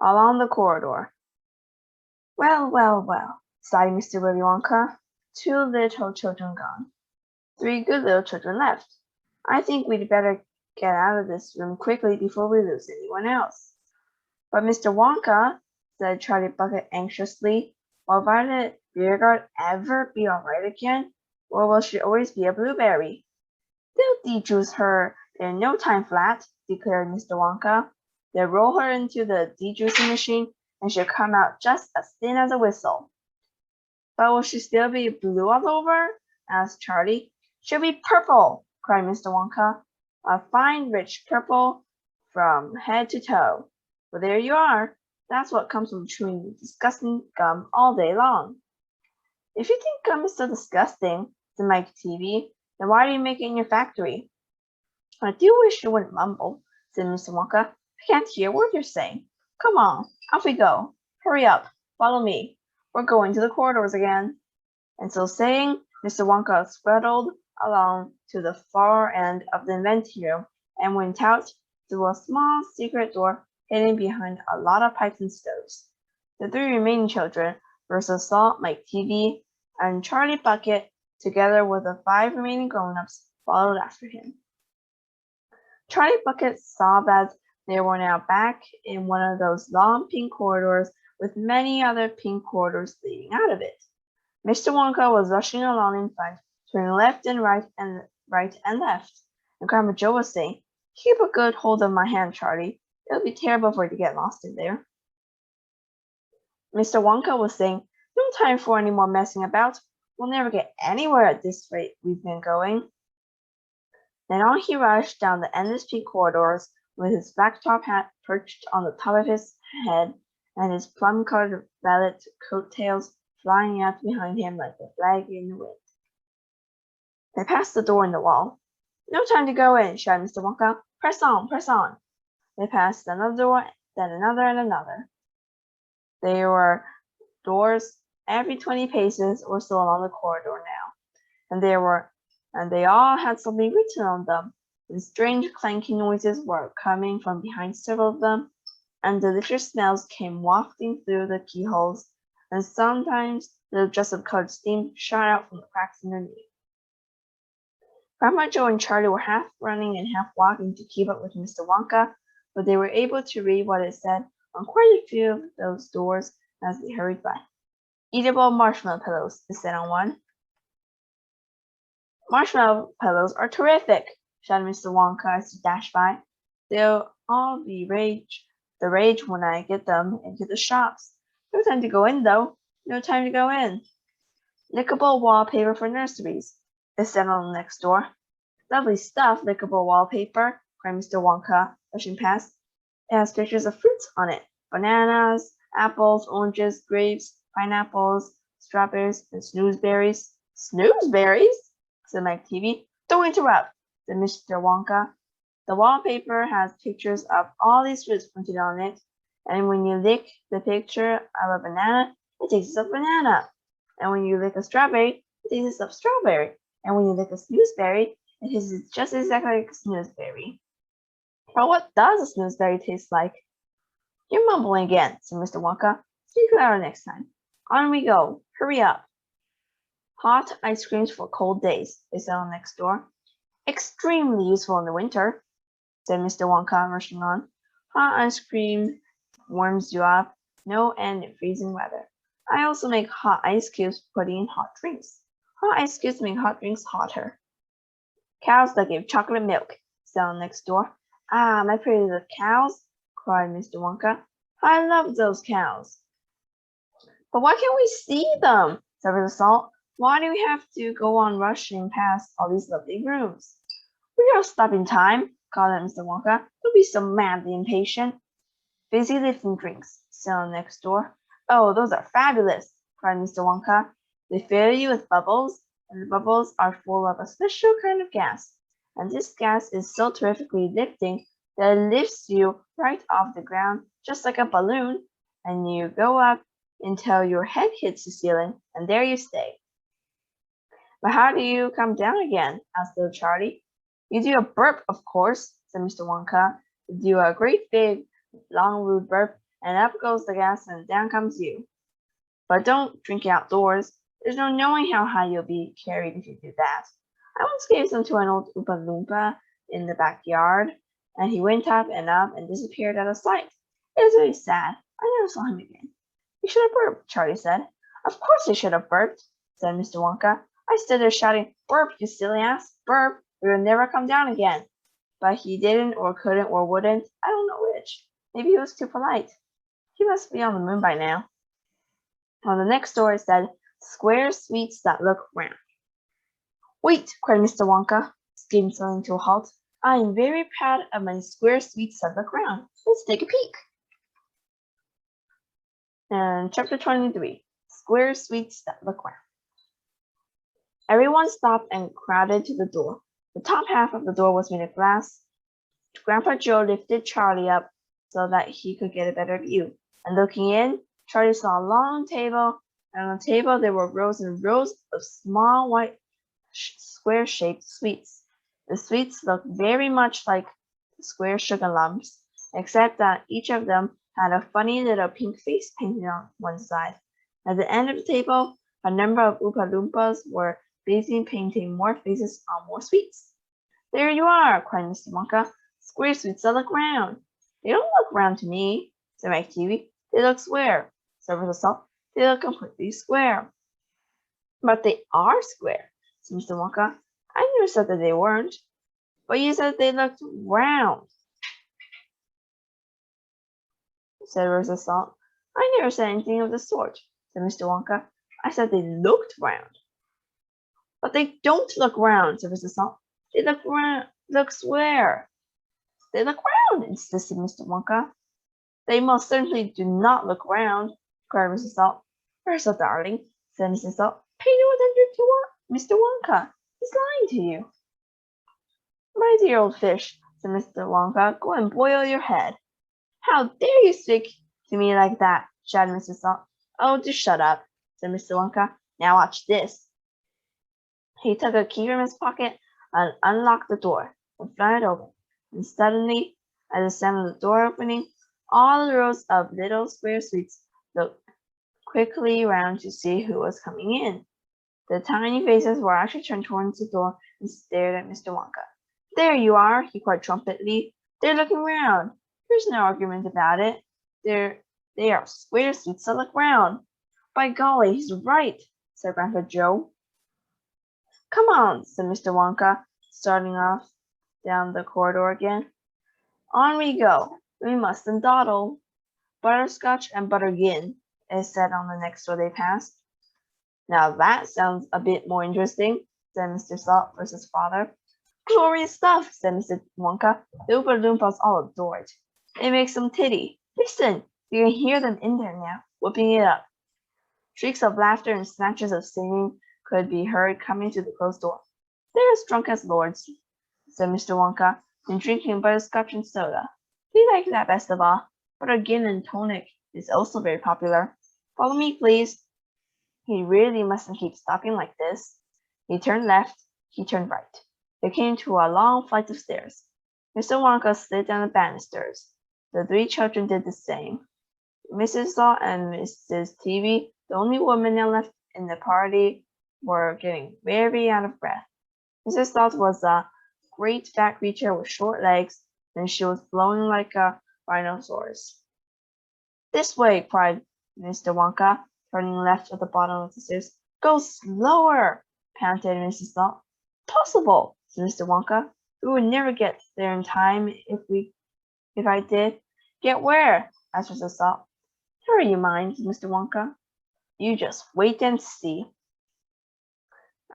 along the corridor. Well, well, well, sighed Mr. Willy Wonka. 2 little children gone. 3 good little children left. I think we'd better get out of this room quickly before we lose anyone else. But Mr. Wonka, said Charlie Bucket anxiously, will Violet Beauregard ever be all right again, or will she always be a blueberry? They'll de-juice her in no time flat, declared Mr. Wonka. They'll roll her into the de-juicing machine, and she'll come out just as thin as a whistle. But will she still be blue all over? Asked Charlie. She'll be purple, cried Mr. Wonka. A fine, rich purple from head to toe. Well, there you are. That's what comes from chewing disgusting gum all day long. If you think gum is so disgusting, said Mike TV, then why do you make it in your factory? I do wish you wouldn't mumble, said Mr. Wonka. I can't hear what you're saying. Come on, off we go. Hurry up, follow me. We're going to the corridors again. And so saying, Mr. Wonka scuttled along to the far end of the inventing room and went out through a small secret door hidden behind a lot of pipes and stoves. The 3 remaining children, Versa Salt, Mike TV, and Charlie Bucket, together with the 5 remaining grown-ups, followed after him. Charlie Bucket saw that they were now back in one of those long pink corridors with many other pink corridors leading out of it. Mr. Wonka was rushing along in front, turning left and right and left, and Grandma Jo was saying, Keep a good hold of my hand, Charlie. It'll be terrible for you to get lost in there. Mr. Wonka was saying, No time for any more messing about. We'll never get anywhere at this rate we've been going. Then on he rushed down the endless pink corridors with his black top hat perched on the top of his head and his plum-colored velvet coattails flying out behind him like a flag in the wind. They passed the door in the wall. No time to go in, shouted Mr. Wonka. Press on, press on. They passed another door, then another and another. There were doors every 20 paces or so along the corridor now, and they all had something written on them, and strange clanking noises were coming from behind several of them, and delicious smells came wafting through the keyholes, and sometimes little jets of colored steam shot out from the cracks underneath. Grandma Jo and Charlie were half running and half walking to keep up with Mr. Wonka, but they were able to read what it said on quite a few of those doors as they hurried by. Eatable marshmallow pillows, it said on one. Marshmallow pillows are terrific, shouted Mr. Wonka as he dashed by. They'll all be the rage when I get them into the shops. No time to go in, though. No time to go in. Lickable wallpaper for nurseries, it said on the next door. Lovely stuff, lickable wallpaper, cried Mr. Wonka, rushing past. It has pictures of fruits on it. Bananas, apples, oranges, grapes, pineapples, strawberries, and snoozeberries. Snoozeberries? Said Mike TV. Don't interrupt, said Mr. Wonka. The wallpaper has pictures of all these fruits printed on it, and when you lick the picture of a banana, it tastes of banana. And when you lick a strawberry, it tastes of strawberry. And when you lick a snoozeberry, it tastes just exactly like a snoozeberry. But what does a snoozeberry taste like? You're mumbling again, said Mr. Wonka. Speak louder next time. On we go. Hurry up. Hot ice creams for cold days, they said on next door. Extremely useful in the winter, said Mr. Wonka, rushing on. Hot ice cream warms you up, no end in freezing weather. I also make hot ice cubes for putting in hot drinks. Hot ice cubes make hot drinks hotter. Cows that give chocolate milk, said on next door. Ah, my pretty little cows, cried Mr. Wonka. I love those cows. But why can't we see them? Said Mr. Salt. Why do we have to go on rushing past all these lovely rooms? We are stopping time, called out Mr. Wonka. Don't be so madly impatient. Busy lifting drinks, said on next door. Oh, those are fabulous, cried Mr. Wonka. They fill you with bubbles, and the bubbles are full of a special kind of gas. And this gas is so terrifically lifting that it lifts you right off the ground, just like a balloon, and you go up until your head hits the ceiling, and there you stay. But how do you come down again? Asked little Charlie. You do a burp, of course, said Mr. Wonka. You do a great big, long, rude burp, and up goes the gas and down comes you. But don't drink outdoors. There's no knowing how high you'll be carried if you do that. I once gave some to an old Oompa Loompa in the backyard, and he went up and disappeared out of sight. It was very sad. I never saw him again. You should have burped, Charlie said. Of course you should have burped, said Mr. Wonka. I stood there shouting, burp, you silly ass, burp, or you'll never come down again. But he didn't or couldn't or wouldn't. I don't know which. Maybe he was too polite. He must be on the moon by now. On the next door it said, square sweets that look round. Wait, cried Mr. Wonka, skidding suddenly to a halt. I am very proud of my square sweets that look round. Let's take a peek. And chapter 23, square sweets that look round. Everyone stopped and crowded to the door. The top half of the door was made of glass. Grandpa Joe lifted Charlie up so that he could get a better view. And looking in, Charlie saw a long table, and on the table there were rows and rows of small white square-shaped sweets. The sweets looked very much like square sugar lumps, except that each of them had a funny little pink face painted on one side. At the end of the table, a number of Oompa Loompas were busy painting more faces on more sweets. There you are, cried Mr. Wonka. Square sweets that look round. They don't look round to me, said Mike Kiwi. They look square, said Mr. Salt. They look completely square. But they are square, said Mr. Wonka. I never said that they weren't. But you said they looked round, said Rosa Salt. I never said anything of the sort, said Mr. Wonka. I said they looked round. But they don't look round, said Mr. Salt. They look round, look square. They look round, insisted Mr. Wonka. They most certainly do not look round, cried Mrs. Salt. Rosa, darling, said Mrs. Salt. Pay no attention to Mr. Wonka. He's lying to you. My dear old fish, said Mr. Wonka, go and boil your head. How dare you speak to me like that, shouted Mrs. Salt. Oh, just shut up, said Mr. Wonka. Now watch this. He took a key from his pocket and unlocked the door and flung it open. And suddenly, at the sound of the door opening, all the rows of little square sweets looked quickly round to see who was coming in. The tiny faces were actually turned towards the door and stared at Mr. Wonka. There you are, he cried trumpetly. They're looking round. There's no argument about it. They are square sweets that look round. By golly, he's right, said Grandpa Joe. Come on, said Mr. Wonka, starting off down the corridor again. On we go. We mustn't dawdle. Butterscotch and buttergin, it said on the next door they passed. Now that sounds a bit more interesting, said Mr. Salt versus father. Glorious stuff, said Mr. Wonka. The Oompa Loompas all adore it. It makes them tiddy. Listen, you can hear them in there now, whooping it up. Shrieks of laughter and snatches of singing could be heard coming to the closed door. They're as drunk as lords, said Mr. Wonka, and drinking butterscotch and soda. We like that best of all, but our gin and tonic is also very popular. Follow me, please. He really mustn't keep stopping like this. He turned left, he turned right. They came to a long flight of stairs. Mr. Wonka slid down the banisters. The three children did the same. Mrs. Salt and Mrs. Teavee, the only women now left in the party, were getting very out of breath. Mrs. Salt was a great fat creature with short legs, and she was blowing like a rhinoceros. This way, cried Mr. Wonka, turning left at the bottom of the stairs. Go slower, panted Mrs. Salt. Possible, said Mr. Wonka. We would never get there in time if I did. Get where? asked Mrs. Salt. Never you mind, said Mr. Wonka. You just wait and see.